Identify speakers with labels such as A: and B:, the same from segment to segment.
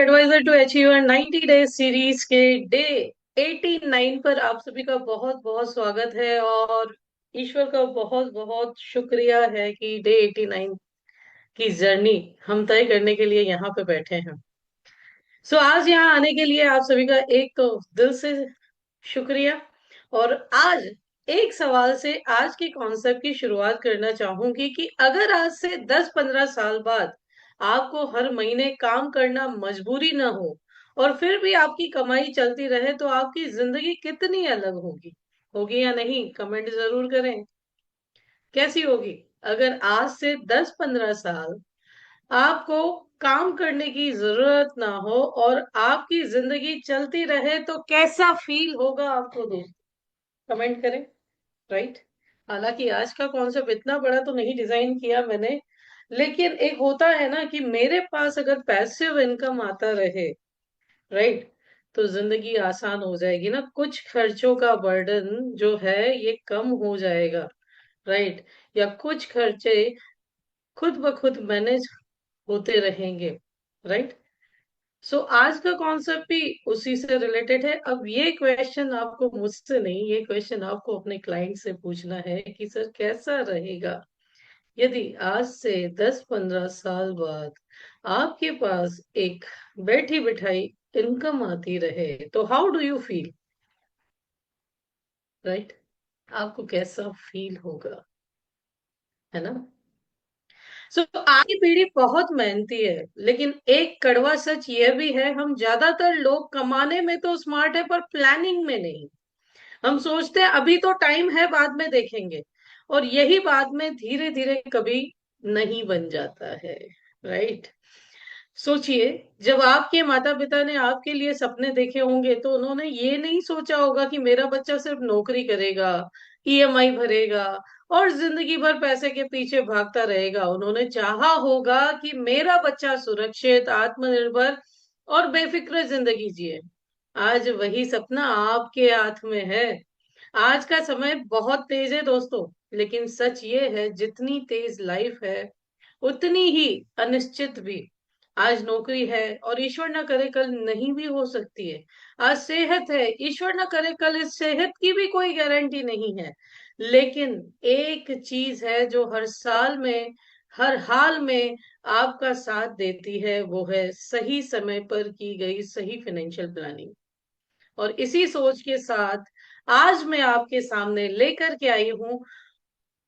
A: Adviser to achieve 90 days series के day 89 पर आप सभी का बहुत बहुत स्वागत है। और ईश्वर का बहुत बहुत शुक्रिया है कि डे 89 की जर्नी हम तय करने के लिए यहाँ पे बैठे हैं। आज यहाँ आने के लिए आप सभी का एक तो दिल से शुक्रिया। और आज एक सवाल से आज के कॉन्सेप्ट की शुरुआत करना चाहूंगी कि अगर आज से 10-15 साल बाद आपको हर महीने काम करना मजबूरी ना हो और फिर भी आपकी कमाई चलती रहे तो आपकी जिंदगी कितनी अलग होगी? होगी या नहीं, कमेंट जरूर करें। कैसी होगी? अगर आज से 10-15 साल आपको काम करने की जरूरत ना हो और आपकी जिंदगी चलती रहे तो कैसा फील होगा आपको? दोस्त कमेंट करें। राइट। हालांकि आज का कॉन्सेप्ट इतना बड़ा तो नहीं डिजाइन किया मैंने, लेकिन एक होता है ना कि मेरे पास अगर पैसिव इनकम आता रहे, राइट, तो जिंदगी आसान हो जाएगी ना, कुछ खर्चों का बर्डन जो है ये कम हो जाएगा। राइट। या कुछ खर्चे खुद ब खुद मैनेज होते रहेंगे। राइट। आज का कॉन्सेप्ट भी उसी से रिलेटेड है। अब ये क्वेश्चन आपको मुझसे नहीं, ये क्वेश्चन आपको अपने क्लाइंट से पूछना है कि सर कैसा रहेगा यदि आज से 10-15 साल बाद आपके पास एक बैठी बिठाई इनकम आती रहे, तो how do you feel? Right. आपको कैसा फील होगा, है ना? आज की पीढ़ी बहुत मेहनती है, लेकिन एक कड़वा सच यह भी है, हम ज्यादातर लोग कमाने में तो स्मार्ट है पर प्लानिंग में नहीं। हम सोचते हैं अभी तो टाइम है, बाद में देखेंगे, और यही बाद में धीरे धीरे कभी नहीं बन जाता है। राइट। सोचिए, जब आपके माता पिता ने आपके लिए सपने देखे होंगे तो उन्होंने ये नहीं सोचा होगा कि मेरा बच्चा सिर्फ नौकरी करेगा, ईएमआई भरेगा और जिंदगी भर पैसे के पीछे भागता रहेगा। उन्होंने चाहा होगा कि मेरा बच्चा सुरक्षित, आत्मनिर्भर और बेफिक्र जिंदगी जिए। आज वही सपना आपके हाथ में है। आज का समय बहुत तेज है दोस्तों, लेकिन सच ये है, जितनी तेज लाइफ है उतनी ही अनिश्चित भी। आज नौकरी है और ईश्वर न करे कल नहीं भी हो सकती है। आज सेहत है, ईश्वर न करे कल इस सेहत की भी कोई गारंटी नहीं है। लेकिन एक चीज है जो हर साल में, हर हाल में आपका साथ देती है, वो है सही समय पर की गई सही फाइनेंशियल प्लानिंग। और इसी सोच के साथ आज मैं आपके सामने लेकर के आई हूं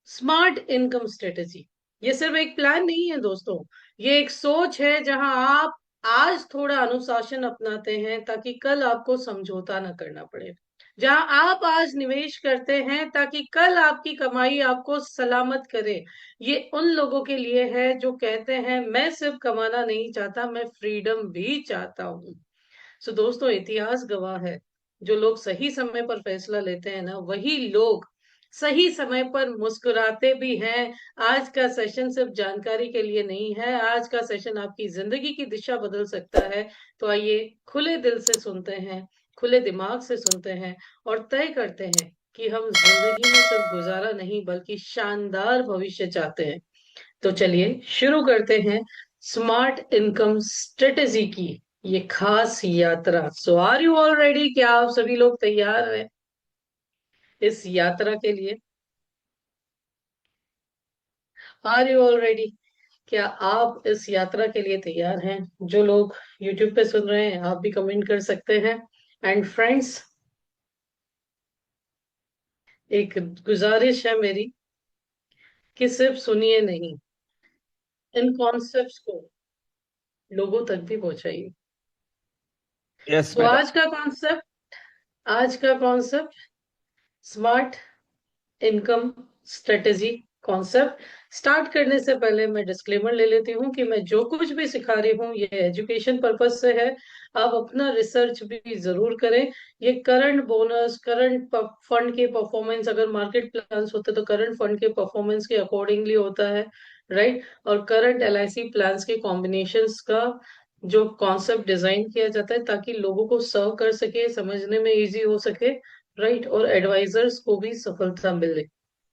A: स्मार्ट इनकम स्ट्रेटेजी। ये सिर्फ एक प्लान नहीं है दोस्तों, ये एक सोच है जहां आप आज थोड़ा अनुशासन अपनाते हैं ताकि कल आपको समझौता ना करना पड़े। जहां आप आज निवेश करते हैं ताकि कल आपकी कमाई आपको सलामत करे। ये उन लोगों के लिए है जो कहते हैं मैं सिर्फ कमाना नहीं चाहता, मैं फ्रीडम भी चाहता हूँ। दोस्तों, इतिहास गवाह है, जो लोग सही समय पर फैसला लेते हैं ना, वही लोग सही समय पर मुस्कुराते भी हैं। आज का सेशन सिर्फ जानकारी के लिए नहीं है, आज का सेशन आपकी जिंदगी की दिशा बदल सकता है। तो आइए खुले दिल से सुनते हैं, खुले दिमाग से सुनते हैं और तय करते हैं कि हम जिंदगी में सिर्फ गुजारा नहीं बल्कि शानदार भविष्य चाहते हैं। तो चलिए शुरू करते हैं स्मार्ट इनकम स्ट्रेटेजी की ये खास यात्रा। Are you all ready? क्या आप सभी लोग तैयार हैं इस यात्रा के लिए? Are you all ready? क्या आप इस यात्रा के लिए तैयार हैं? जो लोग यूट्यूब पे सुन रहे हैं, आप भी कमेंट कर सकते हैं। एंड फ्रेंड्स, एक गुजारिश है मेरी कि सिर्फ सुनिए नहीं, इन कॉन्सेप्ट्स को लोगों तक भी पहुंचाइए।
B: Yes
A: so
B: madam.
A: आज का concept smart income strategy concept. Start करने से पहले मैं डिस्क्लेमर ले लेती हूँ कि मैं जो कुछ भी सिखा रही हूँ ये एजुकेशन पर्पज से है। आप अपना रिसर्च भी जरूर करें। ये करंट बोनस, करंट फंड के परफॉर्मेंस, अगर मार्केट प्लान्स होते तो करंट फंड के परफॉर्मेंस के अकॉर्डिंगली होता है। राइट। और करंट एलआईसी प्लान्स के कॉम्बिनेशंस का जो कॉन्सेप्ट डिजाइन किया जाता है ताकि लोगों को सर्व कर सके, समझने में इजी हो सके। राइट। और एडवाइजर्स को भी सफलता मिले।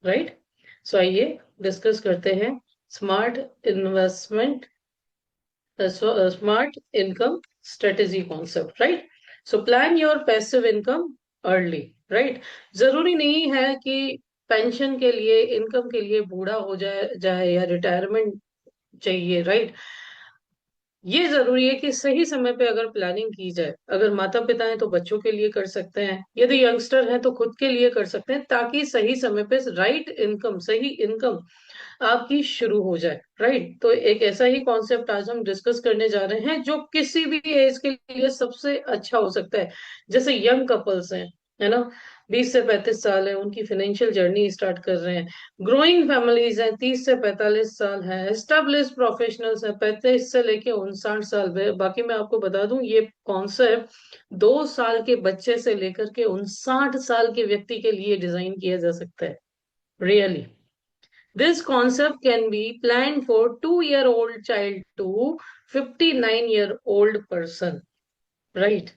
A: राइट। आइए डिस्कस करते हैं smart investment smart income strategy concept, right? So plan your passive income early, right? जरूरी नहीं है कि पेंशन के लिए, इनकम के लिए बूढ़ा हो जाए या रिटायरमेंट चाहिए, राइट? ये जरूरी है कि सही समय पे अगर प्लानिंग की जाए, अगर माता पिता हैं तो बच्चों के लिए कर सकते हैं, यदि यंगस्टर हैं तो खुद के लिए कर सकते हैं, ताकि सही समय पे राइट इनकम, सही इनकम आपकी शुरू हो जाए, राइट? तो एक ऐसा ही कॉन्सेप्ट आज हम डिस्कस करने जा रहे हैं जो किसी भी एज के लिए सबसे अच्छा हो सकता है। जैसे यंग कपल्स हैं, है ना, 20 से 35 साल है, उनकी फाइनेंशियल जर्नी स्टार्ट कर रहे हैं। ग्रोइंग फैमिलीज हैं, 30 से 45 साल है। एस्टेब्लिश प्रोफेशनल्स हैं, 35 से लेके 59 साल। बाकी मैं आपको बता दूं, ये कॉन्सेप्ट 2 साल के बच्चे से लेकर के 59 साल के व्यक्ति के लिए डिजाइन किया जा सकता है, really. This concept can be planned for 2-year-old child to 59-year-old person, right?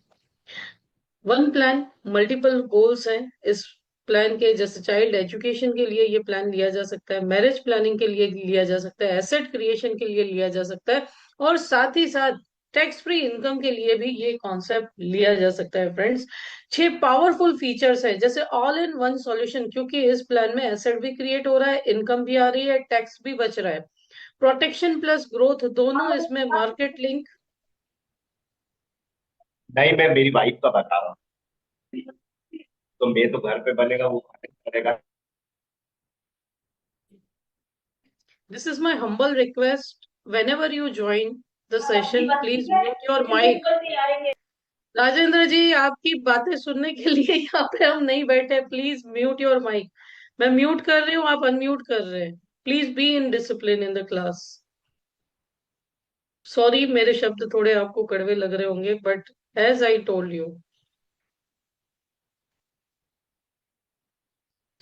A: One plan, multiple goals हैं इस प्लान के। जैसे चाइल्ड एजुकेशन के लिए ये प्लान लिया जा सकता है, मैरिज प्लानिंग के लिए लिया जा सकता है, एसेट क्रिएशन के लिए लिया जा सकता है, और साथ ही साथ टैक्स फ्री इनकम के लिए भी ये कॉन्सेप्ट लिया जा सकता है, फ्रेंड्स। 6 पावरफुल फीचर्स है, जैसे ऑल इन वन सॉल्यूशन, क्योंकि इस प्लान में एसेट भी क्रिएट हो रहा है, इनकम भी आ रही है, टैक्स भी बच रहा है। प्रोटेक्शन प्लस ग्रोथ दोनों इसमें, मार्केट लिंक।
B: नहीं, मैं मेरी वाइफ का बता रहा हूँ। तो मैं तो घर पे बनेगा, वो खाने करेगा।
A: This is my humble request. Whenever you join the session, please mute your mic. Rajendra जी, आपकी बातें सुनने के लिए यहाँ पे हम नहीं बैठे। Please mute your mic. मैं म्यूट कर रही हूँ, आप अनम्यूट कर रहे हैं। Please be in discipline in the class. Sorry, मेरे शब्द थोड़े आपको कड़वे लग रहे होंगे, but as I told you.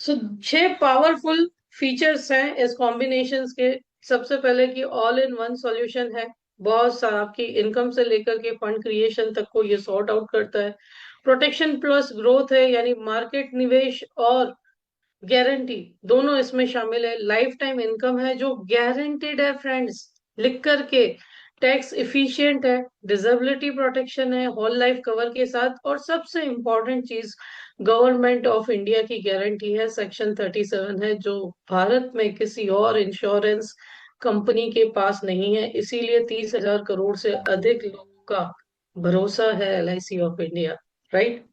A: So 6 powerful features हैं इस कॉम्बिनेशन के। सबसे पहले कि ऑल इन वन सॉल्यूशन है, बहुत सारा आपकी इनकम से लेकर के फंड क्रिएशन तक को ये सॉर्ट आउट करता है। प्रोटेक्शन प्लस ग्रोथ है, यानी मार्केट निवेश और गारंटी दोनों इसमें शामिल है। लाइफ टाइम इनकम है जो गारंटेड है, फ्रेंड्स, लिख करके। टैक्स इफिशिएंट है, डिसेबिलिटी प्रोटेक्शन है होल लाइफ कवर के साथ, और सबसे इंपॉर्टेंट चीज, गवर्नमेंट ऑफ इंडिया की गारंटी है, सेक्शन 37 है, जो भारत में किसी और इंश्योरेंस कंपनी के पास नहीं है। इसीलिए 30,000 करोड़ से अधिक लोगों का भरोसा है LIC ऑफ इंडिया, राइट?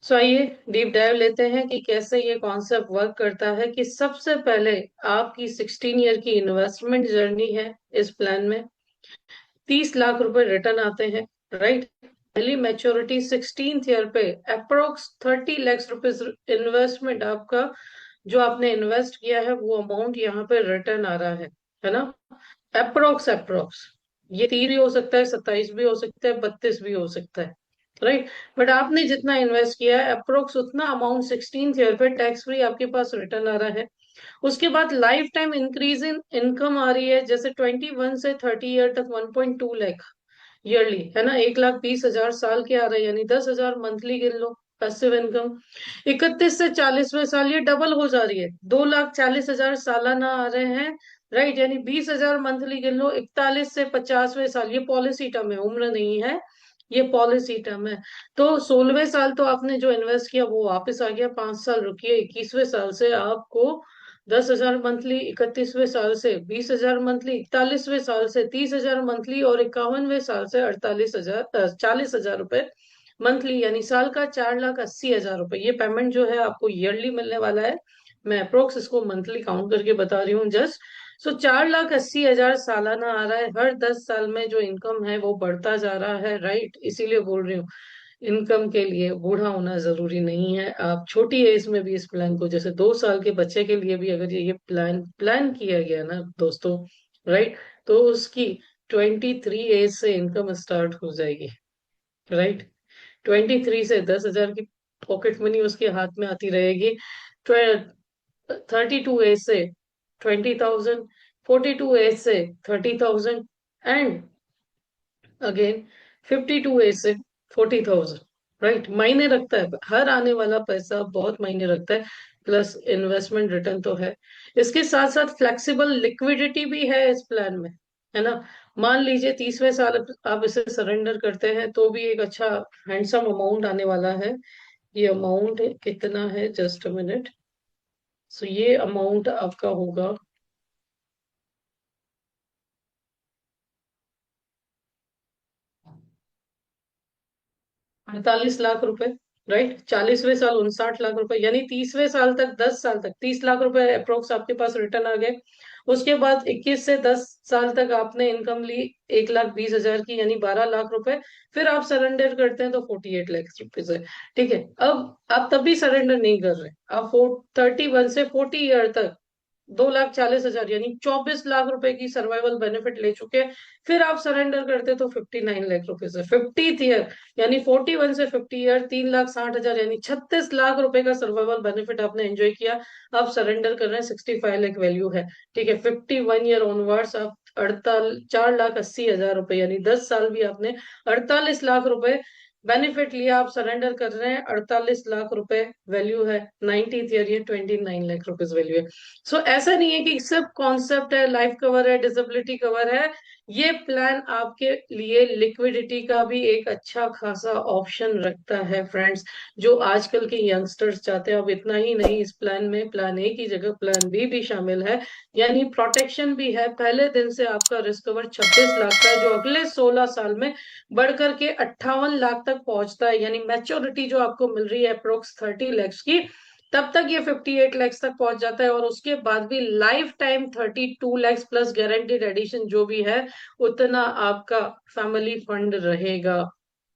A: सो आइए डीप डाइव लेते हैं कि कैसे ये कॉन्सेप्ट वर्क करता है। कि सबसे पहले आपकी 16 ईयर की इन्वेस्टमेंट जर्नी है इस प्लान में। 30 लाख रुपए रिटर्न आते हैं, राइट? पहली मैच्योरिटी 16th ईयर पे अप्रोक्स 30 लाख रुपीज इन्वेस्टमेंट आपका, जो आपने इन्वेस्ट किया है वो अमाउंट यहाँ पे रिटर्न आ रहा है ना? अप्रोक्स ये 30 भी हो सकता है, 27 भी हो सकता है, 32 भी हो सकता है, राइट? बट आपने जितना इन्वेस्ट किया है अप्रोक्स उतना अमाउंट 16th ईयर पे टैक्स फ्री आपके पास रिटर्न आ रहा है। उसके बाद life time increase in income आ रही है, जैसे 21 से 30 ईयर तक 1.2 लाख ईयरली, है ना? 1,20,000 साल के आ रहे हैं, यानी 10,000 मंथली गिन लो पैसिव इनकम। 31 से 40वें साल ये डबल हो जा रही है, 2,40,000 सालाना आ रहे हैं, राइट? यानी 20,000 मंथली गिन लो। 41 से 50वें साल, ये पॉलिसी टर्म है, उम्र नहीं है, ये पॉलिसी टर्म है। तो 16वें साल तो आपने जो इन्वेस्ट किया वो वापस आ गया, 5 साल रुकिए। 21वें साल से आपको 10,000 मंथली, 31वें साल से 20,000 मंथली, 41वें साल से 30,000 मंथली, और 51वें साल से 48,000, 40,000 रुपए मंथली, यानी साल का 4,80,000 रुपए। ये पेमेंट जो है आपको ईयरली मिलने वाला है। मैं अप्रोक्स इसको मंथली काउंट करके बता रही हूँ जस्ट। सो 4,80,000 सालाना आ रहा है। हर 10 साल में जो इनकम है वो बढ़ता जा रहा है, राइट? इसीलिए बोल रही हूँ, इनकम के लिए बूढ़ा होना जरूरी नहीं है। आप छोटी एज में भी इस प्लान को, जैसे 2 साल के बच्चे के लिए भी अगर ये प्लान प्लान किया गया ना दोस्तों, राइट, तो उसकी 23 एज से इनकम स्टार्ट हो जाएगी, राइट? 23 से 10,000 की पॉकेट मनी उसके हाथ में आती रहेगी। 32 एज से 20,000, 42 एज से 30,000, एंड अगेन 52 एज से 40,000, राइट? मायने रखता है, हर आने वाला पैसा बहुत मायने रखता है। प्लस इन्वेस्टमेंट रिटर्न तो है, इसके साथ साथ फ्लेक्सिबल लिक्विडिटी भी है इस प्लान में, है ना? मान लीजिए 30वें साल आप इसे सरेंडर करते हैं तो भी एक अच्छा हैंडसम अमाउंट आने वाला है। ये अमाउंट कितना है, जस्ट अ मिनट। सो ये अमाउंट आपका होगा 48 लाख रुपए। राइट, 40वें साल 59 लाख रुपए, यानी 30वें साल तक, 10 साल तक 30 लाख रुपए अप्रोक्स आपके पास रिटर्न आ गए। उसके बाद 21 से 10 साल तक आपने इनकम ली 1,20,000 की, यानी 12 लाख रुपए। फिर आप सरेंडर करते हैं तो 48 लाख रुपए है। ठीक है, अब आप तब भी सरेंडर नहीं कर रहे, आप 31 से 40 ईयर तक 2,40,000 यानी 24 लाख रुपए की सर्वाइवल बेनिफिट ले चुके हैं। फिर आप सरेंडर करते तो 59 लाख रुपए से 50th ईयर, यानी 41 से 50 ईयर 3,60,000 यानी 36 लाख रुपए का सर्वाइवल बेनिफिट आपने एंजॉय किया। आप सरेंडर कर रहे हैं, 65 लाख वैल्यू है। ठीक है, 51 ईयर ऑनवर्ड्स आप 4,80,000 रुपए, यानी 10 साल भी आपने 48 लाख रुपए बेनिफिट लिया। आप सरेंडर कर रहे हैं, 48 लाख रुपए वैल्यू है। 90th ईयर ये 29 लाख रुपए वैल्यू है। सो ऐसा नहीं है कि सिर्फ कॉन्सेप्ट है, लाइफ कवर है, डिसेबिलिटी कवर है। ये प्लान आपके लिए लिक्विडिटी का भी एक अच्छा खासा ऑप्शन रखता है फ्रेंड्स, जो आजकल के यंगस्टर्स चाहते हैं। अब इतना ही नहीं, इस प्लान में प्लान ए की जगह प्लान बी भी शामिल है, यानी प्रोटेक्शन भी है। पहले दिन से आपका रिस्क कवर 26 लाख का है, जो अगले 16 साल में बढ़ करके 58 लाख तक पहुंचता है, यानी मैच्योरिटी जो आपको मिल रही है अप्रोक्स 30 लैक्स की, तब तक ये 58 लैक्स तक पहुंच जाता है। और उसके बाद भी lifetime 32 lakhs plus guaranteed addition जो भी है, उतना आपका फैमिली फंड रहेगा।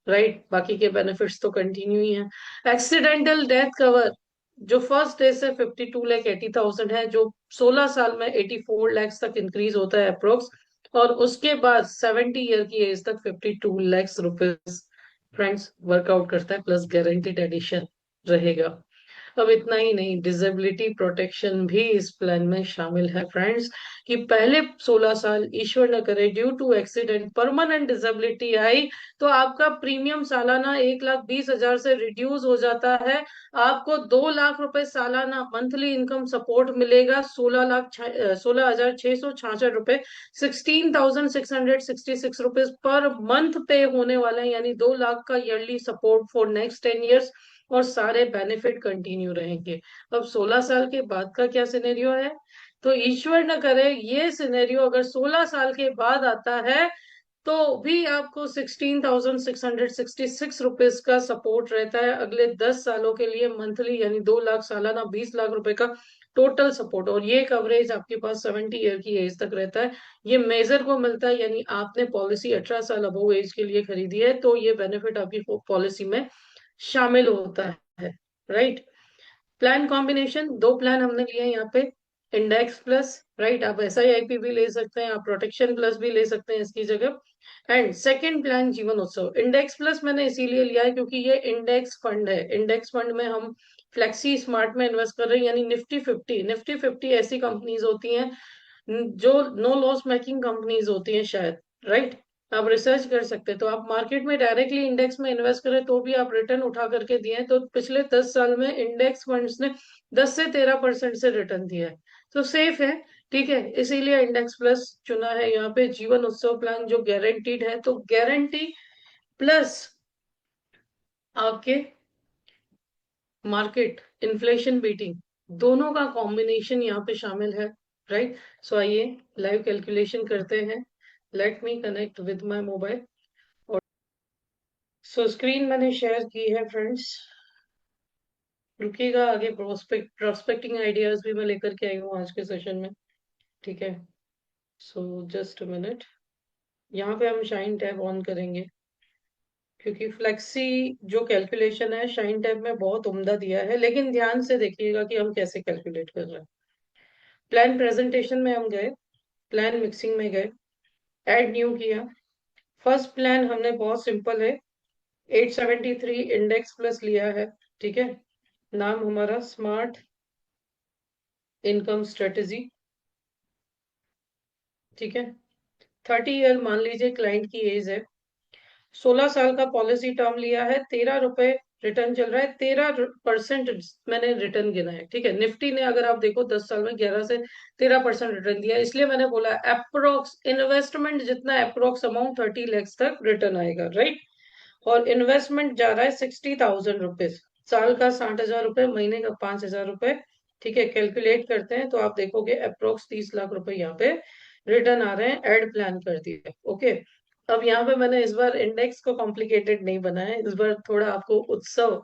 A: राइट, बाकी के बेनिफिट्स तो कंटिन्यू ही है। एक्सीडेंटल डेथ कवर जो फर्स्ट डे से 52,80,000 है, जो 16 साल में 84 लैक्स तक इंक्रीज होता है अप्रोक्स। और उसके बाद 70 ईयर की एज तक 52 लैक्स रुपीज फ्रेंड्स वर्कआउट करता है, प्लस गारंटीड एडिशन रहेगा। अब इतना ही नहीं, डिसेबिलिटी प्रोटेक्शन भी इस प्लान में शामिल है फ्रेंड्स, कि पहले 16 साल ईश्वर न करे due to accident permanent disability आई, तो आपका प्रीमियम सालाना 1,20,000 से रिड्यूस हो जाता है। आपको 2 लाख रुपए सालाना मंथली इनकम सपोर्ट मिलेगा। 16,6666 रुपए, 16,666 रुपीज पर मंथ पे होने वाले हैं, यानी 2 लाख का yearly support for next 10 years. और सारे बेनिफिट कंटिन्यू रहेंगे। अब 16 साल के बाद का क्या सिनेरियो है, तो ईश्वर न करे ये सिनेरियो अगर 16 साल के बाद आता है, तो भी आपको 16,666 रुपीज का सपोर्ट रहता है अगले 10 सालों के लिए मंथली, यानी 2 लाख सालाना 20 लाख रुपए का टोटल सपोर्ट। और ये कवरेज आपके पास 70 ईयर की एज तक रहता है। ये मेजर को मिलता है, यानी आपने पॉलिसी 18 साल अबव एज के लिए खरीदी है तो ये बेनिफिट आपकी पॉलिसी में शामिल होता है। राइट, प्लान कॉम्बिनेशन दो प्लान हमने लिए हैं यहाँ पे, इंडेक्स प्लस। राइट, आप SIP भी ले सकते हैं, आप प्रोटेक्शन प्लस भी ले सकते हैं इसकी जगह। एंड सेकंड प्लान जीवन उत्सव। इंडेक्स प्लस मैंने इसीलिए लिया है क्योंकि ये इंडेक्स फंड है। इंडेक्स फंड में हम फ्लेक्सी स्मार्ट में इन्वेस्ट कर रहे हैं, यानी निफ्टी 50 ऐसी कंपनीज होती हैं जो नो लॉस मेकिंग कंपनीज होती हैं शायद। राइट, आप रिसर्च कर सकते हैं, तो आप मार्केट में डायरेक्टली इंडेक्स में इन्वेस्ट करें तो भी आप रिटर्न उठा करके दिए, तो पिछले 10 साल में इंडेक्स फंड्स ने 10 से 13% से रिटर्न दिया है, तो सेफ है। ठीक है, इसीलिए इंडेक्स प्लस चुना है यहाँ पे। जीवन उत्सव प्लान जो गारंटीड है, तो गारंटी प्लस आपके मार्केट इन्फ्लेशन बीटिंग, दोनों का कॉम्बिनेशन यहाँ पे शामिल है। राइट, सो आइए लाइव कैलकुलेशन करते हैं। Let me connect with my mobile. और सो स्क्रीन मैंने शेयर की है फ्रेंड्स, रुकिएगा, आगे प्रोस्पेक्टिंग आइडियाज भी मैं लेकर के आई हूँ आज के सेशन में। ठीक है, सो जस्ट अ मिनट। यहाँ पे हम शाइन टैब ऑन करेंगे, क्योंकि फ्लेक्सी जो कैलकुलेशन है शाइन टैब में बहुत उम्दा दिया है, लेकिन ध्यान से देखिएगा कि हम कैसे कैलकुलेट कर रहे हैं। प्लान प्रेजेंटेशन में हम गए, प्लान मिक्सिंग में गए, ऐड न्यू किया। फर्स्ट प्लान हमने बहुत सिंपल है, 873 इंडेक्स प्लस लिया है। ठीक है, नाम हमारा स्मार्ट इनकम स्ट्रेटेजी। ठीक है, 30 ईयर मान लीजिए क्लाइंट की एज है। 16 साल का पॉलिसी टर्म लिया है, 13 रुपए रिटर्न चल रहा है 13%। मैंने रिटर्न गिना है, ठीक है। निफ्टी ने अगर आप देखो 10 साल में 11 से 13% रिटर्न दिया, इसलिए मैंने बोला अप्रोक्स इन्वेस्टमेंट जितना अप्रोक्स अमाउंट 30 lakhs तक रिटर्न आएगा, राइट। और इन्वेस्टमेंट जा रहा है 60,000 रुपीज, साल का 60,000 रुपए, महीने का 5,000 रुपए, ठीक है। कैलकुलेट करते हैं तो आप देखोगे अप्रोक्स 30 लाख रुपए यहाँ पे रिटर्न आ रहे हैं, एड प्लान कर दिया, ओके। अब यहाँ पे मैंने इस बार इंडेक्स को कॉम्प्लिकेटेड नहीं बनाया है, इस बार थोड़ा आपको उत्सव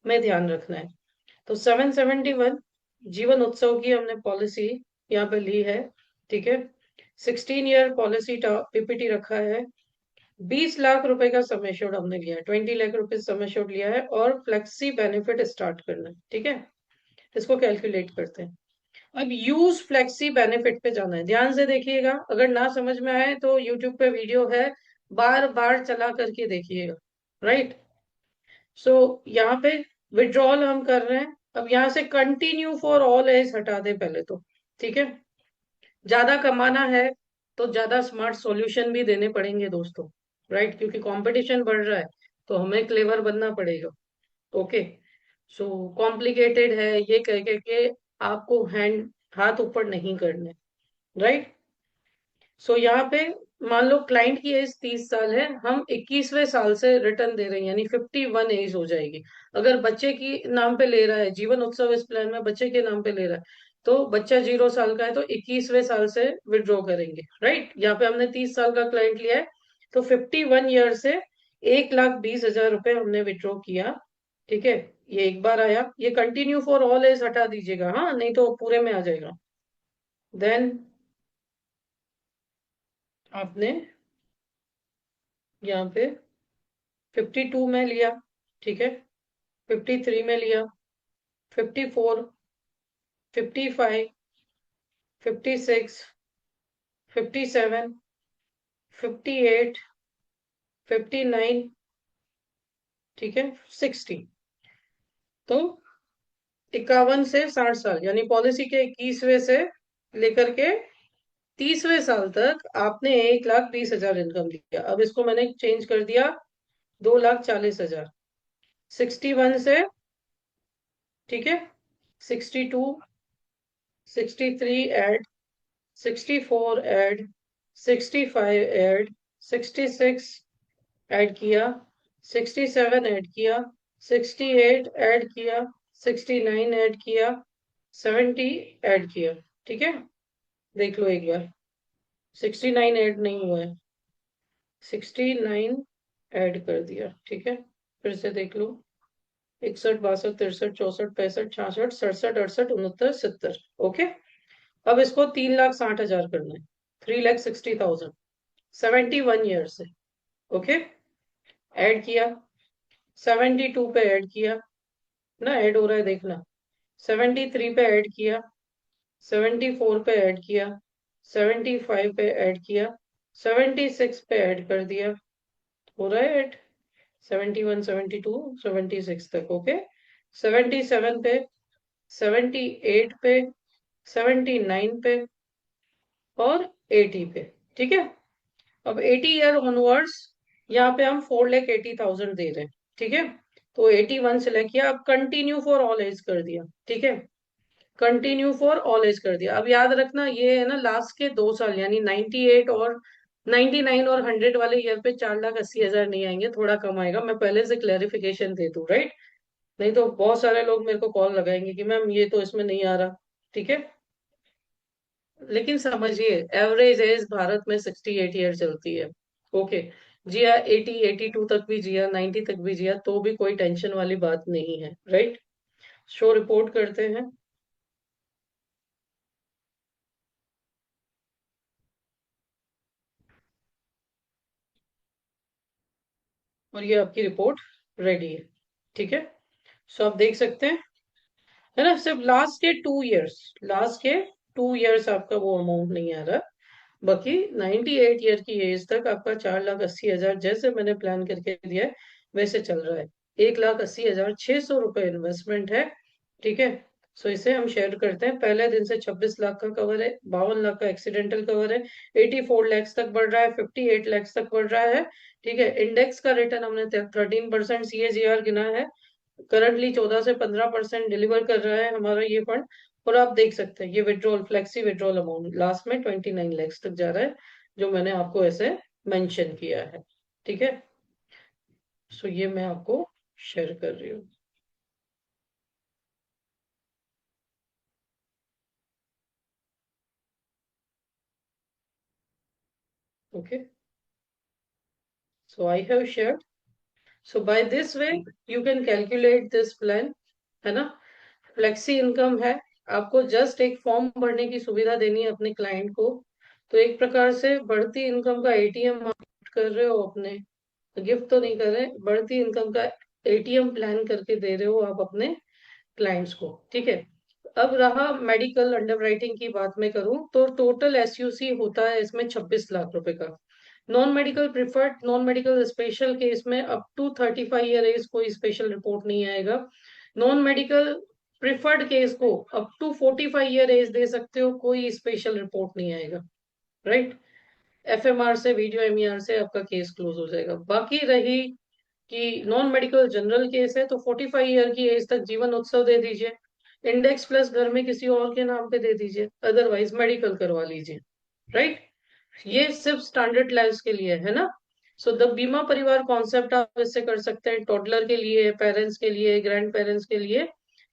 A: में ध्यान रखना है। तो 771 जीवन उत्सव की हमने पॉलिसी यहाँ पे ली है, ठीक है। 16 ईयर पॉलिसी पीपीटी रखा है। 20 लाख रुपए का समय एश्योर्ड हमने लिया है, 20 लाख रुपीज समय एश्योर्ड लिया है, और फ्लेक्सी बेनिफिट स्टार्ट करना है, ठीक है। इसको कैलकुलेट करते हैं। अब यूज फ्लेक्सी बेनिफिट पे जाना है, ध्यान से देखिएगा, अगर ना समझ में आए तो यूट्यूब पे वीडियो है, बार बार चला करके देखिएगा, राइट। सो यहाँ पे विड्रॉल हम कर रहे हैं। अब यहाँ से कंटिन्यू फॉर ऑल एज हटा दे पहले तो, ठीक है। ज्यादा कमाना है तो ज्यादा स्मार्ट सॉल्यूशन भी देने पड़ेंगे दोस्तों, राइट, क्योंकि कंपटीशन बढ़ रहा है, तो हमें क्लेवर बनना पड़ेगा, ओके। सो कॉम्प्लिकेटेड है ये कह के आपको हाथ ऊपर नहीं करने, राइट। सो यहाँ पे मान लो क्लाइंट की एज 30 साल है, हम 21वें साल से रिटर्न दे रहे हैं, यानी 51 एज हो जाएगी। अगर बच्चे की नाम पे ले रहा है, जीवन उत्सव इस प्लान में बच्चे के नाम पे ले रहा है, तो बच्चा 0 साल का है तो 21वें साल से विड्रॉ करेंगे, राइट। यहाँ पे हमने 30 साल का क्लाइंट लिया है, तो 51 ईयर से 1,20,000 रुपए हमने विड्रॉ किया, ठीक है। ये एक बार आया, ये कंटिन्यू फॉर ऑल एज हटा दीजिएगा, हाँ, नहीं तो पूरे में आ जाएगा। देन आपने यहाँ पे 52 में लिया, ठीक है। 53 में लिया, 54, 55, 56, 57, 58, 59, ठीक है, 60। तो 51 से 60 साल, यानी पॉलिसी के 21वें से लेकर के 30वें साल तक आपने 1,20,000 इनकम दिया। अब इसको मैंने चेंज कर दिया 2,40,000। 61 से, ठीक है, 62, 63 एड, 64 ऐड, 65 ऐड, 66 ऐड किया, 67 ऐड किया, 68 ऐड किया, 69 ऐड किया, 70 ऐड किया, ठीक है। देख लो एक बार, 69 ऐड नहीं हुआ है, 69 ऐड कर दिया, ठीक है। फिर से देख लो, 61, 62, 63, 64, 65, 66, 67, 68, 69, ओके। अब इसको 3,60,000 करना है, 3,60,000, 71 ईयर से, ओके। ऐड किया, 72 पे ऐड किया, ना ऐड हो रहा है देखना, 73 पे ऐड किया, 74 पे ऐड किया, 75 पे ऐड किया, 76 पे ऐड कर दिया, हो रहा है ऐड, 71, 72, 76 तक, ओके। 77 पे, 78 पे, 79 पे, और 80 पे, ठीक है। अब 80 ईयर ऑनवर्ड्स यहाँ पे हम 4,80,000 दे रहे हैं, ठीक है। तो 81 सेलेक्ट किया, अब कंटिन्यू फॉर ऑल एज कर दिया, ठीक है। कंटिन्यू फॉर ऑल एज कर दिया। अब याद रखना ये है ना, लास्ट के 2 साल, यानी 98 और 99 और 100 वाले ईयर पे 4,80,000 नहीं आएंगे, थोड़ा कम आएगा। मैं पहले से क्लेरिफिकेशन दे दूं, राइट। नहीं तो बहुत सारे लोग मेरे को कॉल लगाएंगे कि मैम ये तो इसमें नहीं आ रहा, ठीक है। लेकिन समझिए एवरेज एज भारत में 68 ईयर चलती है, ओके। जिया 80, 82 तक भी जिया, 90 तक भी जिया, तो भी कोई टेंशन वाली बात नहीं है, राइट। शो रिपोर्ट करते हैं, और ये आपकी रिपोर्ट रेडी है, ठीक है। सो आप देख सकते हैं, है ना, सिर्फ लास्ट के 2 इयर्स आपका वो अमाउंट नहीं आ रहा। बाकी 98 ईयर की एज तक आपका 4,80,000 जैसे मैंने प्लान करके दिया है वैसे चल रहा है। 1,80,600 रुपए इन्वेस्टमेंट है, ठीक है। सो इसे हम शेयर करते हैं, पहले दिन से 26 लाख का कवर है, 52 लाख का एक्सीडेंटल कवर है, 84 लैक्स तक बढ़ रहा है, 58 लैक्स तक बढ़ रहा है, ठीक है। इंडेक्स का रिटर्न हमने 13% CAGR गिना है, करंटली 14 से 15% डिलीवर कर रहा है हमारा ये फंड। और आप देख सकते हैं ये withdrawal, flexi withdrawal amount last में 29 lakhs तक जा रहा है, जो मैंने आपको ऐसे मेंशन किया है। ठीक है, सो ये मैं आपको शेयर कर रही हूँ। Okay, so I have share. So by this way you can calculate this plan, है ना। फ्लेक्सी इनकम है, आपको जस्ट एक फॉर्म भरने की सुविधा देनी है अपने क्लाइंट को। तो एक प्रकार से बढ़ती इनकम का एटीएम आप कर रहे हो अपने, गिफ्ट तो नहीं कर रहे, बढ़ती इनकम का एटीएम प्लान करके दे रहे हो आप अपने क्लाइंट्स को। ठीक है, अब रहा मेडिकल अंडरराइटिंग की बात मैं करूं तो टोटल एसयूसी होता है इसमें 26 लाख रुपए का। Non medical preferred, non medical special case में अप टू 35 ईयर एज कोई स्पेशल रिपोर्ट नहीं आएगा। नॉन मेडिकल प्रिफर्ड केस को अप टू 45 ईयर एज दे सकते हो, कोई स्पेशल रिपोर्ट नहीं आएगा। राइट, एफएमआर से, वीडियो एमईआर से आपका केस क्लोज हो जाएगा। बाकी रही कि नॉन मेडिकल जनरल केस है तो 45 ईयर की एज तक जीवन उत्सव दे दीजिए, इंडेक्स प्लस घर में किसी और के नाम पे दे दीजिए, अदरवाइज मेडिकल करवा लीजिए। राइट, ये सिर्फ स्टैंडर्ड लाइफ के लिए है ना। सो द बीमा परिवार कॉन्सेप्ट आप इससे कर सकते हैं, टॉडलर के लिए, पेरेंट्स के लिए, ग्रैंड पेरेंट्स के लिए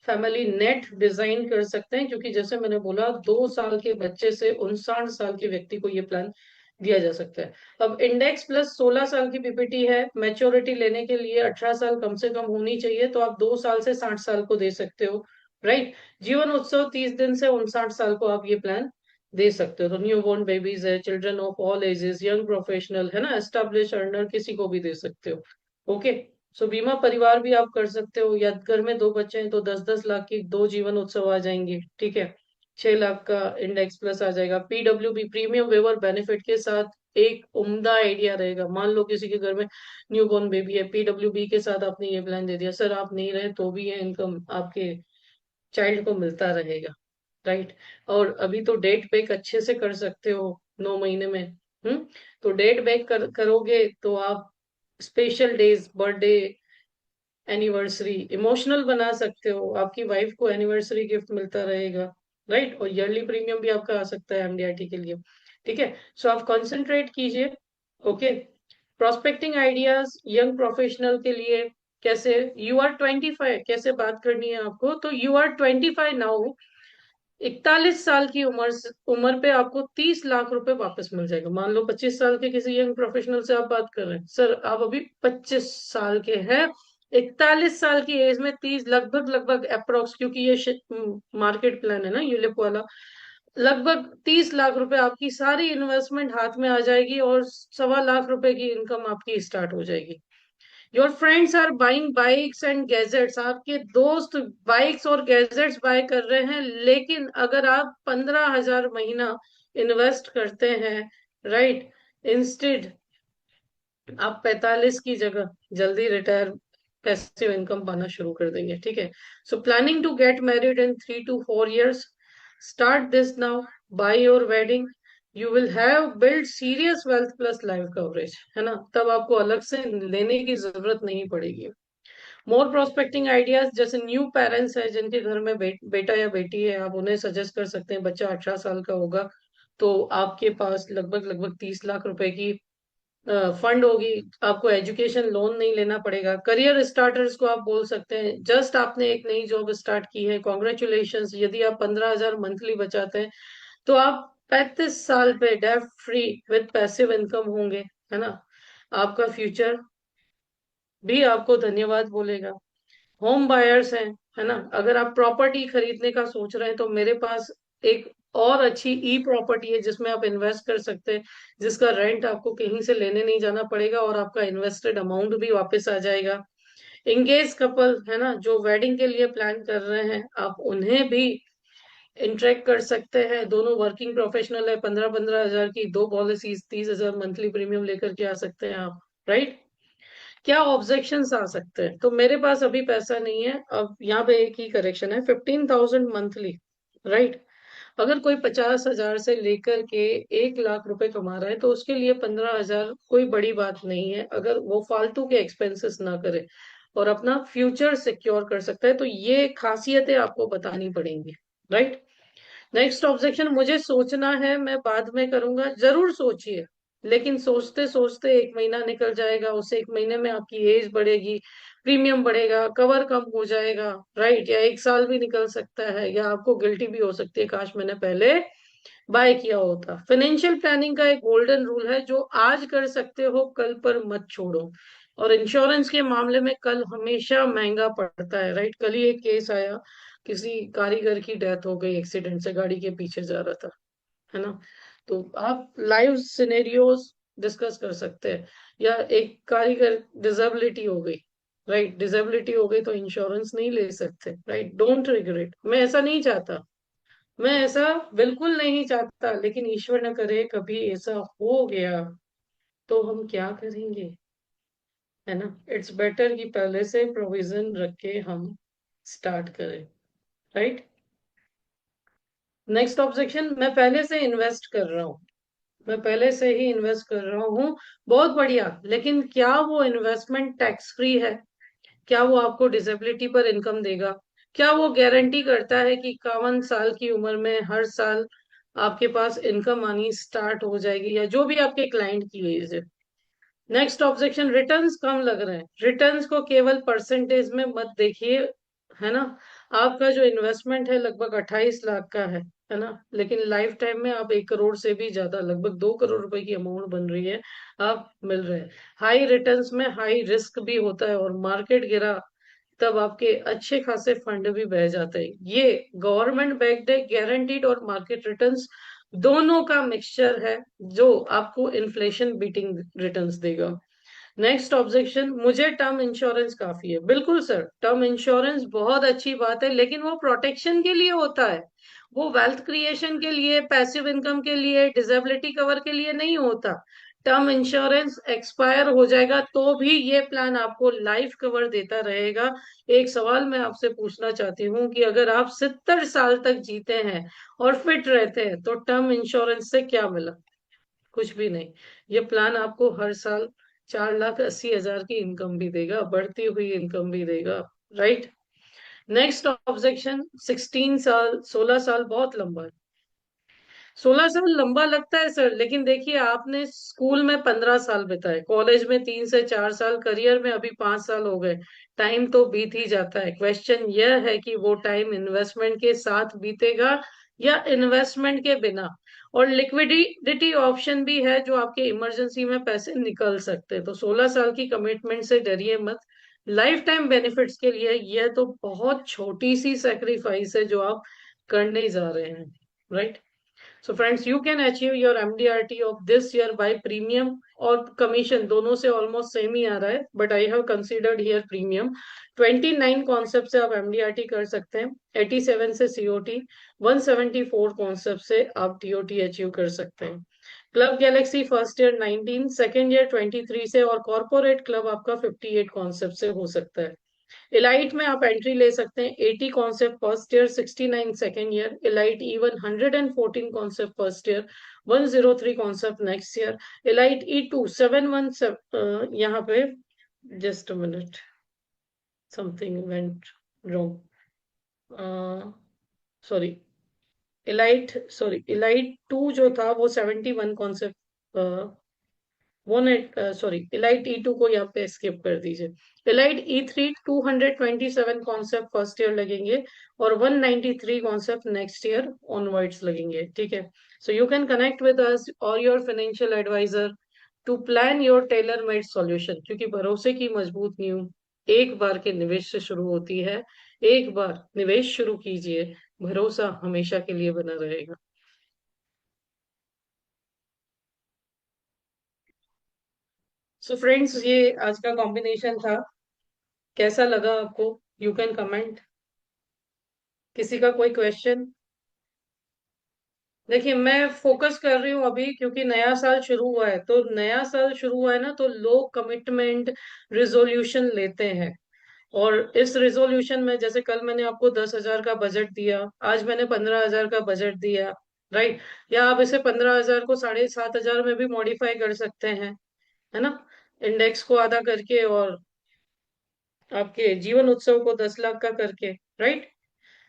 A: फैमिली नेट डिजाइन कर सकते हैं, क्योंकि जैसे मैंने बोला 2 साल के बच्चे से 59 साल के व्यक्ति को ये प्लान दिया जा सकता है। अब इंडेक्स प्लस 16 साल की पीपीटी है, मैच्योरिटी लेने के लिए 18 साल कम से कम होनी चाहिए, तो आप 2 साल से 60 साल को दे सकते हो। राइट, जीवन उत्सव 30 दिन से 59 साल को आप ये प्लान दे सकते हो। तो न्यू बोर्न बेबीज है, children of all ages, young professional है ना, एस्टेब्लिश अर्नर, किसी को भी दे सकते हो। ओके, सो बीमा परिवार भी आप कर सकते हो, या घर में 2 बच्चे हैं तो 10-10 लाख की 2 जीवन उत्सव आ जाएंगे। ठीक है, 6 लाख का इंडेक्स प्लस आ जाएगा। पीडब्ल्यूबी प्रीमियम वेवर बेनिफिट के साथ एक उम्दा आइडिया रहेगा। मान लो किसी के घर में न्यू बोर्न बेबी है, पीडब्ल्यूबी के साथ आपने ये प्लान दे दिया, सर आप नहीं रहे तो भी ये इनकम आपके चाइल्ड को मिलता रहेगा। राइट, और अभी तो डेट बेक अच्छे से कर सकते हो 9 महीने में। तो डेट बेक करोगे तो आप special days, birthday, anniversary emotional बना सकते हो, आपकी वाइफ को एनिवर्सरी गिफ्ट मिलता रहेगा। राइट, और ईयरली प्रीमियम भी आपका आ सकता है एमडीआरटी के लिए। ठीक है, सो आप कंसंट्रेट कीजिए। Okay, prospecting ideas young professional के लिए, कैसे यू आर 25, कैसे बात करनी है आपको, तो यू आर 25 नाउ, 41 साल की उम्र पे आपको 30 लाख रुपए वापस मिल जाएगा। मान लो 25 साल के किसी यंग प्रोफेशनल से आप बात कर रहे हैं, सर आप अभी 25 साल के हैं, 41 साल की एज में 30, लगभग लगभग अप्रोक्स, क्योंकि ये मार्केट प्लान है ना यूलिप वाला, लगभग 30 लाख रुपए आपकी सारी इन्वेस्टमेंट हाथ में आ जाएगी और 1.25 लाख रुपए की इनकम आपकी स्टार्ट हो जाएगी। Your friends are buying bikes and gadgets, आपके दोस्त बाइक्स और गैजेट्स बाय कर रहे हैं, लेकिन अगर आप 15,000 महीना इन्वेस्ट करते हैं, राइट, इंस्टेड आप 45 की जगह जल्दी रिटायर पैसिव इनकम पाना शुरू कर देंगे। ठीक है, so planning to get married in 3 to 4 years, start this now, by your wedding, you will have build serious wealth plus life coverage, है ना, तब आपको अलग से लेने की जरूरत नहीं पड़ेगी। मोर प्रोस्पेक्टिंग आइडियाज, जैसे न्यू पेरेंट्स है जिनके घर में बेटा या बेटी है, आप उन्हें सजेस्ट कर सकते हैं, बच्चा 18 साल का होगा तो आपके पास लगभग लगभग 30 लाख रुपए की फंड होगी, आपको एजुकेशन लोन नहीं लेना पड़ेगा। करियर स्टार्टर्स को आप बोल सकते हैं, जस्ट आपने एक नई जॉब स्टार्ट की है, कॉन्ग्रेचुलेशन, यदि आप 15,000 मंथली बचाते हैं तो आप 35 साल पे debt free with passive income होंगे, है ना। आपका फ्यूचर भी आपको धन्यवाद बोलेगा। होम बायर्स हैं, है ना, अगर आप प्रॉपर्टी खरीदने का सोच रहे हैं तो मेरे पास एक और अच्छी ई प्रॉपर्टी है जिसमें आप इन्वेस्ट कर सकते हैं, जिसका रेंट आपको कहीं से लेने नहीं जाना पड़ेगा और आपका इन्वेस्टेड अमाउंट भी वापस आ जाएगा। इंगेज कपल है ना, जो वेडिंग के लिए प्लान कर रहे हैं, आप उन्हें भी इंटरेक्ट कर सकते हैं। दोनों वर्किंग प्रोफेशनल है, 15-15 हजार की 2 पॉलिसीज, 30,000 मंथली प्रीमियम लेकर के आ सकते हैं आप। राइट, क्या ऑब्जेक्शंस आ सकते हैं, तो मेरे पास अभी पैसा नहीं है, अब यहाँ पे एक ही करेक्शन है, 15,000 मंथली। राइट, अगर कोई 50,000 से लेकर के 1 लाख रुपए कमा रहा है तो उसके लिए 15,000 कोई बड़ी बात नहीं है, अगर वो फालतू के एक्सपेंसेस ना करे। और अपना फ्यूचर सिक्योर कर सकता है। तो ये खासियतें आपको बतानी पड़ेंगी, राइट। नेक्स्ट ऑब्जेक्शन, मुझे सोचना है, मैं बाद में करूंगा। जरूर सोचिए, लेकिन सोचते सोचते एक महीना निकल जाएगा, उस एक महीने में आपकी एज बढ़ेगी, प्रीमियम बढ़ेगा, कवर कम हो जाएगा, राइट। या एक साल भी निकल सकता है, या आपको गिल्टी भी हो सकती है, काश मैंने पहले बाय किया होता। फाइनेंशियल प्लानिंग का एक गोल्डन रूल है, जो आज कर सकते हो कल पर मत छोड़ो। और इंश्योरेंस के मामले में कल हमेशा महंगा पड़ता है, राइट। कल ही एक केस आया, किसी कारीगर की डेथ हो गई एक्सीडेंट से, गाड़ी के पीछे जा रहा था, है ना। तो आप लाइव सिनेरियोज डिस्कस कर सकते हैं। या एक कारीगर डिसेबिलिटी हो गई, राइट, डिसेबिलिटी हो गई तो इंश्योरेंस नहीं ले सकते, राइट। डोंट रिग्रेट, मैं ऐसा नहीं चाहता, मैं ऐसा बिल्कुल नहीं चाहता, लेकिन ईश्वर न करे कभी ऐसा हो गया तो हम क्या करेंगे, है ना। इट्स बेटर कि पहले से प्रोविजन रख के हम स्टार्ट करें, राइट। नेक्स्ट ऑब्जेक्शन, मैं पहले से इन्वेस्ट कर रहा हूँ, मैं पहले से ही इन्वेस्ट कर रहा हूँ। बहुत बढ़िया, लेकिन क्या वो इन्वेस्टमेंट टैक्स फ्री है? क्या वो आपको डिसेबिलिटी पर इनकम देगा? क्या वो गारंटी करता है कि 51 साल की उम्र में हर साल आपके पास इनकम आनी स्टार्ट हो जाएगी, या जो भी आपके क्लाइंट की एज है? नेक्स्ट ऑब्जेक्शन, रिटर्न्स कम लग रहे हैं। रिटर्न्स को केवल परसेंटेज में मत देखिए, है ना। आपका जो इन्वेस्टमेंट है लगभग 28 लाख का है ना, लेकिन लाइफ टाइम में आप 1 करोड़ से भी ज्यादा, लगभग 2 करोड़ रुपए की अमाउंट बन रही है, आप मिल रहे हैं। हाई रिटर्न्स में हाई रिस्क भी होता है, और मार्केट गिरा तब आपके अच्छे खासे फंड भी बह जाते हैं। ये गवर्नमेंट बैक्ड है, गारंटीड और मार्केट रिटर्न्स दोनों का मिक्सचर है, जो आपको इन्फ्लेशन बीटिंग रिटर्न्स देगा। नेक्स्ट ऑब्जेक्शन, मुझे टर्म इंश्योरेंस काफी है। बिल्कुल सर, टर्म इंश्योरेंस बहुत अच्छी बात है, लेकिन वो प्रोटेक्शन के लिए होता है, वो वेल्थ क्रिएशन के लिए, पैसिव इनकम के लिए, डिसेबिलिटी कवर के लिए नहीं होता। टर्म इंश्योरेंस एक्सपायर हो जाएगा तो भी ये प्लान आपको लाइफ कवर देता रहेगा। एक सवाल मैं आपसे पूछना चाहती हूँ कि अगर आप 70 साल तक जीते हैं और फिट रहते हैं, तो टर्म इंश्योरेंस से क्या मिला? कुछ भी नहीं। ये प्लान आपको हर साल 4,80,000 की इनकम भी देगा, बढ़ती हुई इनकम भी देगा, राइट। नेक्स्ट ऑब्जेक्शन, 16 साल, 16 साल बहुत लंबा है। 16 साल लंबा लगता है सर, लेकिन देखिए आपने स्कूल में 15 साल बिताए, कॉलेज में 3 से 4 साल, करियर में अभी 5 साल हो गए। टाइम तो बीत ही जाता है। क्वेश्चन यह है कि वो टाइम इन्वेस्टमेंट के साथ बीतेगा या इन्वेस्टमेंट के बिना। और लिक्विडिटी ऑप्शन भी है, जो आपके इमरजेंसी में पैसे निकल सकते हैं। तो 16 साल की कमिटमेंट से डरिए मत। लाइफ टाइम बेनिफिट्स के लिए यह तो बहुत छोटी सी सेक्रीफाइस है जो आप करने जा रहे हैं, right. So friends, you can achieve your MDRT of this year by premium और commission दोनों से almost same ही आ रहा है, but I have considered here premium। 29 concept से आप MDRT कर सकते हैं, 87 से COT, 174 कॉन्सेप्ट से आप TOT अचीव कर सकते हैं। Club Galaxy first year 19, second year 23 से, और कॉर्पोरेट क्लब आपका 58 कॉन्सेप्ट से हो सकता है। इलाइट में आप एंट्री ले सकते हैं, 80 concept first year, 69 second year. Elite even 114 concept first year, 103 concept next year. Elite E2 717, यहाँ पे just a minute, something went wrong, sorry. Elite 2 जो था वो 71 concept, one eight sorry, elite E2 को यहाँ पे स्किप कर दीजिए। Elite E3 227 concept first year लगेंगे, और 193 कॉन्सेप्ट नेक्स्ट ईयर ऑनवर्ड्स लगेंगे, ठीक है। So you can connect with us और your financial advisor to plan your tailor made solution, क्योंकि भरोसे की मजबूत नींव एक बार के निवेश से शुरू होती है। एक बार निवेश शुरू कीजिए, भरोसा हमेशा के लिए बना रहेगा। सो फ्रेंड्स, ये आज का कॉम्बिनेशन था, कैसा लगा आपको? You can comment. किसी का कोई क्वेश्चन? देखिए, मैं फोकस कर रही हूँ अभी, क्योंकि नया साल शुरू हुआ है, तो नया साल शुरू हुआ है ना, तो लोग कमिटमेंट रिजोल्यूशन लेते हैं। और इस रिजोल्यूशन में, जैसे कल मैंने आपको 10,000 का बजट दिया, आज मैंने 15,000 का बजट दिया, राइट। या आप इसे 15,000 को 7,500 में भी मॉडिफाई कर सकते हैं, है ना, इंडेक्स को आधा करके। और आपके जीवन उत्सव को 10 लाख का करके, राइट?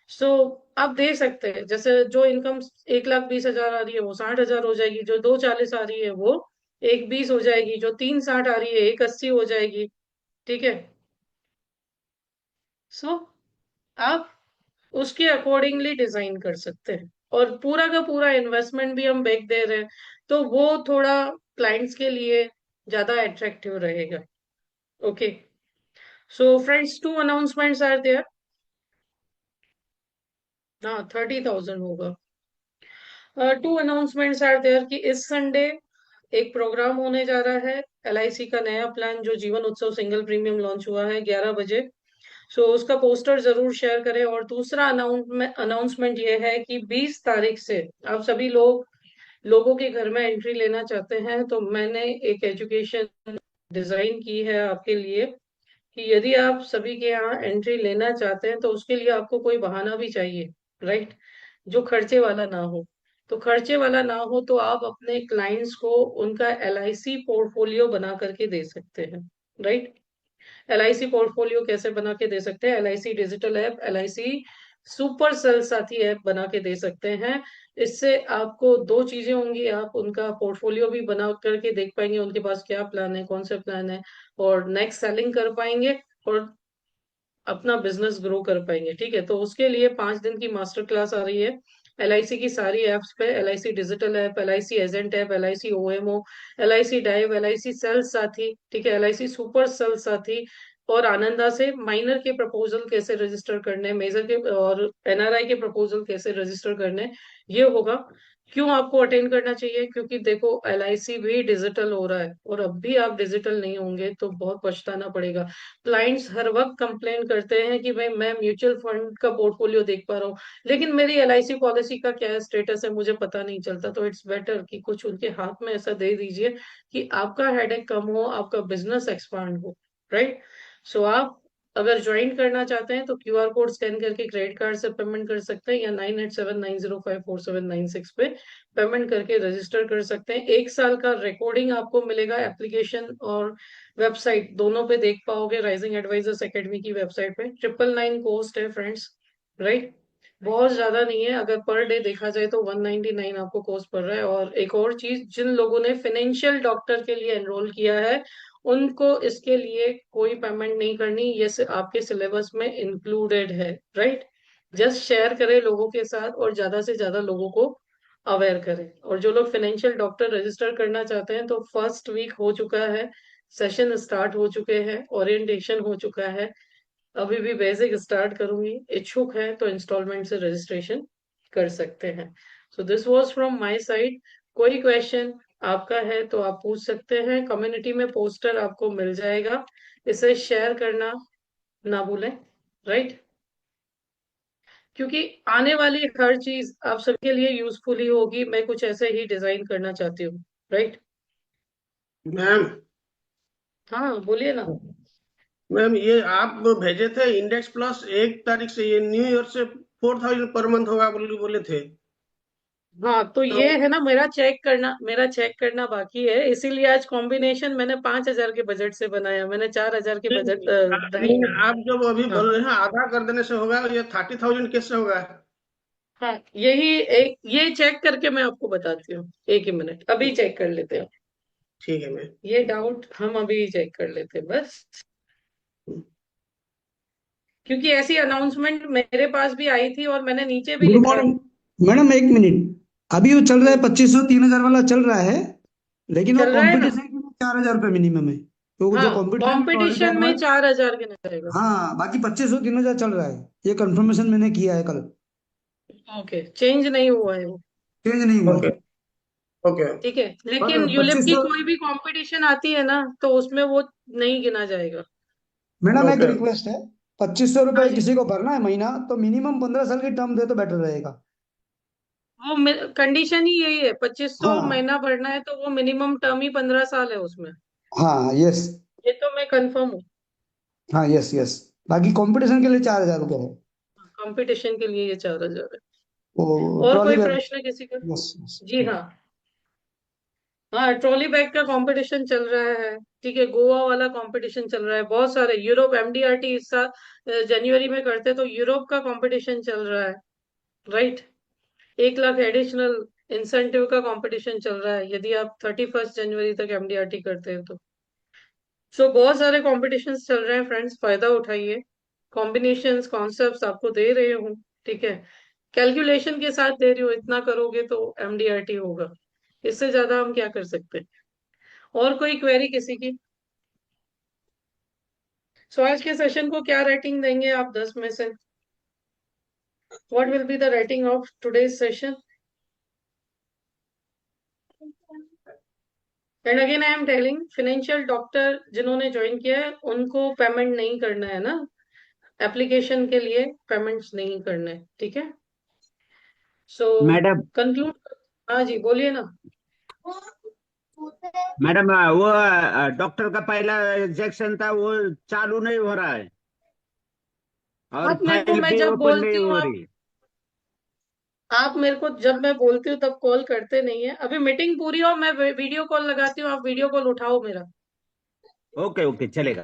A: सो आप दे सकते हैं, जैसे जो इनकम 1,20,000 आ रही है वो 60,000 हो जाएगी, जो 2,40 आ रही है वो 1,20 हो जाएगी, जो 3,60 आ रही है 1,80 हो जाएगी। ठीक है। सो आप उसके अकॉर्डिंगली डिजाइन कर सकते हैं, और पूरा का पूरा इन्वेस्टमेंट भी हम बैक दे रहे हैं, तो वो थोड़ा क्लाइंट्स के लिए ज्यादा अट्रैक्टिव रहेगा। Okay. So friends, 2 announcements are there. हाँ, 30,000 होगा। 2 अनाउंसमेंट्स आर देयर कि इस संडे एक प्रोग्राम होने जा रहा है, LIC का नया प्लान जो जीवन उत्सव सिंगल प्रीमियम लॉन्च हुआ है, 11 बजे। सो उसका पोस्टर जरूर शेयर करें। और दूसरा अनाउंसमेंट ये है कि 20 तारीख से आप सभी लोगों के घर में एंट्री लेना चाहते हैं, तो मैंने एक एजुकेशन डिजाइन की है आपके लिए, कि यदि आप सभी के यहाँ एंट्री लेना चाहते हैं तो उसके लिए आपको कोई बहाना भी चाहिए, राइट? जो खर्चे वाला ना हो। तो खर्चे वाला ना हो तो आप अपने क्लाइंट्स को उनका LIC पोर्टफोलियो बना करके दे सकते हैं, राइट? LIC पोर्टफोलियो कैसे बना के दे सकते हैं? LIC digital app, LIC super sell Saathi app बना के दे सकते हैं। इससे आपको दो चीजें होंगी, आप उनका पोर्टफोलियो भी बना करके देख पाएंगे, उनके पास क्या प्लान है, कौन से प्लान है, और नेक्स्ट सेलिंग कर पाएंगे, और अपना बिजनेस ग्रो कर पाएंगे। ठीक है, तो उसके लिए 5 दिन की मास्टर क्लास आ रही है। LIC की सारी एप्स पे, LIC digital app, LIC agent app, LIC OMO, LIC dive, LIC sell Saathi, ठीक है, LIC सुपर सेल साथी, और आनंदा से माइनर के प्रपोजल कैसे रजिस्टर करने, मेजर के और NRI के प्रपोजल कैसे रजिस्टर करने, ये होगा। क्यों आपको अटेंड करना चाहिए? क्योंकि देखो, LIC भी डिजिटल हो रहा है, और अब भी आप डिजिटल नहीं होंगे तो बहुत पछताना पड़ेगा। क्लाइंट्स हर वक्त कंप्लेन करते हैं कि भाई मैं म्यूचुअल फंड का पोर्टफोलियो देख पा रहा हूँ, लेकिन मेरी LIC पॉलिसी का क्या स्टेटस है मुझे पता नहीं चलता। तो इट्स बेटर कि कुछ उनके हाथ में ऐसा दे दीजिए कि आपका हेडेक कम हो, आपका बिजनेस एक्सपांड हो, राइट? सो आप अगर ज्वाइन करना चाहते हैं तो QR कोड स्कैन करके क्रेडिट कार्ड से पेमेंट कर सकते हैं, या 9879054796 पे पेमेंट करके रजिस्टर कर सकते हैं। 1 साल का रिकॉर्डिंग आपको मिलेगा, एप्लीकेशन और वेबसाइट दोनों पे देख पाओगे, राइजिंग एडवाइजर्स एकेडमी की वेबसाइट पे। 999 कॉस्ट है फ्रेंड्स, राइट? बहुत ज्यादा नहीं है, अगर पर डे देखा जाए तो 199 आपको कॉस्ट पड़ रहा है। और एक और चीज, जिन लोगों ने फाइनेंशियल डॉक्टर के लिए एनरोल किया है उनको इसके लिए कोई पेमेंट नहीं करनी, ये आपके सिलेबस में इंक्लूडेड है, राइट? जस्ट शेयर करें लोगों के साथ, और ज्यादा से ज्यादा लोगों को अवेयर करें। और जो लोग फाइनेंशियल डॉक्टर रजिस्टर करना चाहते हैं, तो फर्स्ट वीक हो चुका है, सेशन स्टार्ट हो चुके हैं, ओरिएंटेशन हो चुका है, अभी भी बेसिक स्टार्ट करूंगी। इच्छुक है तो इंस्टॉलमेंट से रजिस्ट्रेशन कर सकते हैं। So this was from my side. कोई क्वेश्चन आपका है तो आप पूछ सकते हैं। कम्युनिटी में पोस्टर आपको मिल जाएगा, इसे शेयर करना ना भूलें, राइट? क्योंकि आने वाली हर चीज आप सबके लिए यूजफुल ही होगी, मैं कुछ ऐसे ही डिजाइन करना चाहती हूँ, राइट?
C: मैम
A: हाँ, बोलिए ना।
C: मैम ये आप भेजे थे इंडेक्स प्लस 1 तारीख से, ये न्यू ईयर से 4,000 पर मंथ होगा बोले बोले थे।
A: हाँ, तो
C: तो
A: ये है ना, मेरा चेक करना बाकी है, इसीलिए आज कॉम्बिनेशन मैंने 5,000 के बजट से बनाया, मैंने 4,000 के
C: नहीं,
A: बजट ढाई।
C: नहीं, आप जब अभी
A: हाँ,
C: बोल रहे हैं आधा कर देने से होगा, ये 30,000 कैसे होगा?
A: हाँ, यही एक, ये चेक करके मैं आपको बताती हूँ, एक ही मिनट, अभी चेक कर लेते हैं।
C: ठीक है मैम।
A: ये डाउट हम अभी चेक कर लेते हैं बस, क्योंकि ऐसी अनाउंसमेंट मेरे पास भी आई थी और मैंने नीचे भी
D: गुड
A: लिखा।
D: मॉर्निंग मैडम, एक मिनट। अभी वो चल रहा है
A: हम्म,
D: 2,500 3,000 वाला चल रहा है, लेकिन वो
A: चल रहा है ना?
D: कंपटीशन के लिए 4,000 रुपये मिनिमम है। तो जो
A: हाँ,
D: कंपटीशन में ऑलरेडी
A: कंपटीशन में
D: हमारे,
A: 4,000 के मिलेगा।
D: हाँ, बाकी 2,500 3,000 चल रहा है। ये कंफर्मेशन मैंने किया है कल।
A: ओके, चेंज नहीं हुआ है वो।
D: चेंज नहीं हुआ
C: ओके।
D: है।
C: ओके।
A: ठीक है,
D: और
A: लेकिन यूलिप की
D: 2,500।
A: कोई भी कंपटीशन आती है ना, तो उसमें वो नहीं गिना जाएगा।
D: मैडम एक
C: ओके।
D: रिक्वेस्ट है, 2,500 रुपये
A: हाँ जी।
D: किसी को भरना है महीना, तो मिनिमम 15 साल की टर्म दे तो बेटर रहेगा।
A: वो कंडीशन ही यही है, 2,500
D: हाँ,
A: महीना भरना है, तो वो मिनिमम टर्म ही 15 साल है उसमें।
D: हाँ, यस।
A: ये तो मैं कंफर्म हूँ।
D: हाँ, यस, यस। बाकी कंपटीशन के लिए 4,000 रुपये है।
A: कंपटीशन के लिए ये 4,000 है।
D: वो
A: और
D: ट्रॉली
A: कोई
D: बैग।
A: प्रश्न किसी का?
D: Yes, yes.
A: जी हाँ। हाँ, ट्रॉली बैग का कंपटीशन चल रहा है। ठीक है, गोवा वाला कंपटीशन चल रहा है, बहुत सारे यूरोप एमडीआरटी इस साल जनवरी में करते तो यूरोप का कंपटीशन चल रहा है। राइट। 1 लाख एडिशनल इंसेंटिव का कंपटीशन चल रहा है यदि आप 31 जनवरी तक एमडीआरटी करते हैं तो। सो बहुत सारे कॉम्पिटिशन्स चल रहे हैं फ्रेंड्स, फायदा उठाइए। कॉम्बिनेशंस कॉन्सेप्ट्स आपको दे रहे हूँ। ठीक है, कैलकुलेशन के साथ दे रही हूँ, इतना करोगे तो एमडीआरटी होगा। इससे ज्यादा हम क्या कर सकते हैं। और कोई क्वेरी किसी की? सो आज के सेशन को क्या रेटिंग देंगे आप 10 में से? What will be the rating of today's session? And again I am telling, financial doctor जिन्होंने ज्वाइन किया है उनको पेमेंट नहीं करना है ना, एप्लीकेशन के लिए पेमेंट्स नहीं करने। ठीक है, सो
E: मैडम
A: कंक्लूड। हाँ जी, बोलिए ना।
E: मैडम वो डॉक्टर का पहला इंजेक्शन था वो चालू नहीं हो रहा है और
A: आप मेरे को,
E: फाइल
A: मैं
E: भी
A: जब
E: ओपन नहीं
A: बोलती हूँ
E: हो
A: आप
E: रही।
A: आप मेरे को जब मैं बोलती हूँ तब कॉल करते नहीं है। अभी मीटिंग पूरी हो, मैं वीडियो कॉल लगाती हूँ, आप वीडियो कॉल उठाओ मेरा।
E: ओके ओके चलेगा।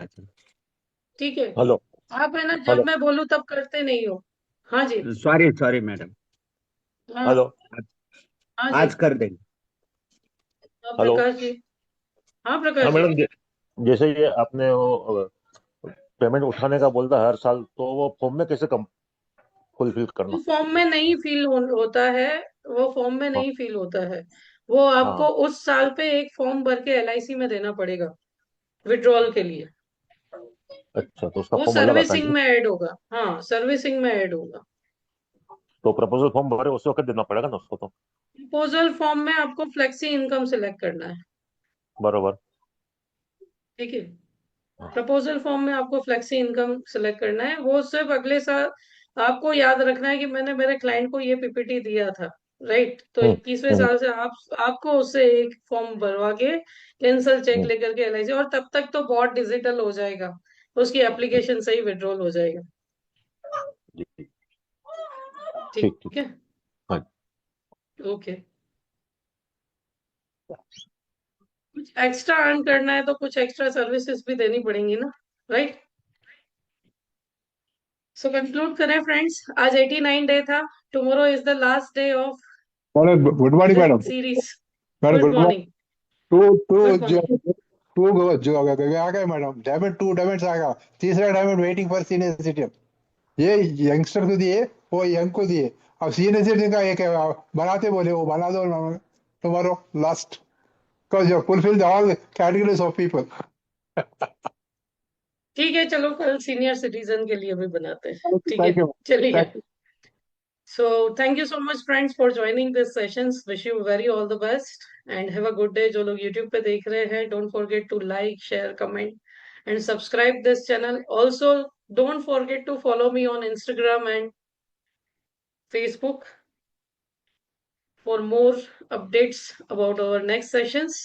A: ठीक है,
F: हेलो।
A: आप है ना, जब
F: हेलो।
A: मैं बोलूँ तब करते नहीं हो। हाँ जी।
E: Sorry sorry madam.
A: हाँ।
F: हेलो।
A: हाँ जी।
E: आज कर देंगे।
A: हाँ
F: हेलो।
A: प्रकाश जी। हाँ
F: हाँ
A: प्रकाश जी।
F: मैडम, जैसे ये आपने वो पेमेंट उठाने का बोलता है हर साल, तो वो फॉर्म में कैसे कम फुलफिल
A: वो
F: करना?
A: फॉर्म में नहीं होता है। वो फॉर्म में
F: हाँ।
A: नहीं फिल होता है। वो आपको
F: हाँ।
A: उस साल पे एक फॉर्म भर के एलआईसी में देना पड़ेगा विड्रॉल के लिए।
F: अच्छा, तो उसका
A: वो
F: फॉर्म अलग आता है
A: सर्विसिंग
F: क्या?
A: में ऐड होगा। हाँ, सर्विसिंग में ऐड होगा।
F: तो प्रपोजल फॉर्म भरे उसी वक्त देना पड़ेगा ना उसको तो?
A: प्रपोजल फॉर्म में आपको फ्लेक्सी इनकम सिलेक्ट करना है।
F: बरोबर।
A: ठीक है,
F: हाँ।
A: प्रपोजल फॉर्म में आपको फ्लेक्सी इनकम सिलेक्ट करना है। वो सिर्फ अगले साल आपको याद रखना है कि मैंने मेरे क्लाइंट को ये पीपीटी दिया था। राइट, तो
F: हम्म।
A: 21वें
F: हम्म।
A: साल से आपको उससे एक फॉर्म भरवा के कैंसल चेक
F: हम्म।
A: लेकर के एलआईसी, और तब तक तो बहुत डिजिटल हो जाएगा, उसकी एप्लीकेशन से ही विड्रॉल हो जाएगा।
F: जी जी। ठीक
A: ठीक
F: ठीक।
A: है।
F: हाँ।
A: ओके। कुछ एक्स्ट्रा अर्न करना है तो कुछ एक्स्ट्रा सर्विसेज भी देनी पड़ेंगी ना। राइट। सो कंक्लूड करें फ्रेंड्स, आज 89 डे था। Tomorrow is the last day of
G: madam good morning
A: this
G: madam.
A: Series.
G: Madam
A: good
G: good morning.
A: Morning.
G: To
A: good
G: to जो
A: मॉर्निंग।
G: जो आ गए मैडम, डायमंड 2 डायमंड्स आ गया। तीसरा diamond waiting for senior citizen. ये youngster को दिए, वो यंग को दिए। अब सीनियर सिटीजन का एक बनाते बोले, वो बना दो tomorrow last, because you fulfil all categories of people.
A: ठीक है, चलो कल सीनियर सिटीजन के लिए भी बनाते हैं। ठीक है,
G: थैंक यू।
A: चलिए।
G: Thank you.
A: So thank you so much friends for joining this sessions. Wish you very all the best and have a good day. जो लोग YouTube पे देख रहे हैं, don't forget to like, share, comment and subscribe this channel. Also, don't forget to follow me on Instagram and Facebook for more updates about our next sessions.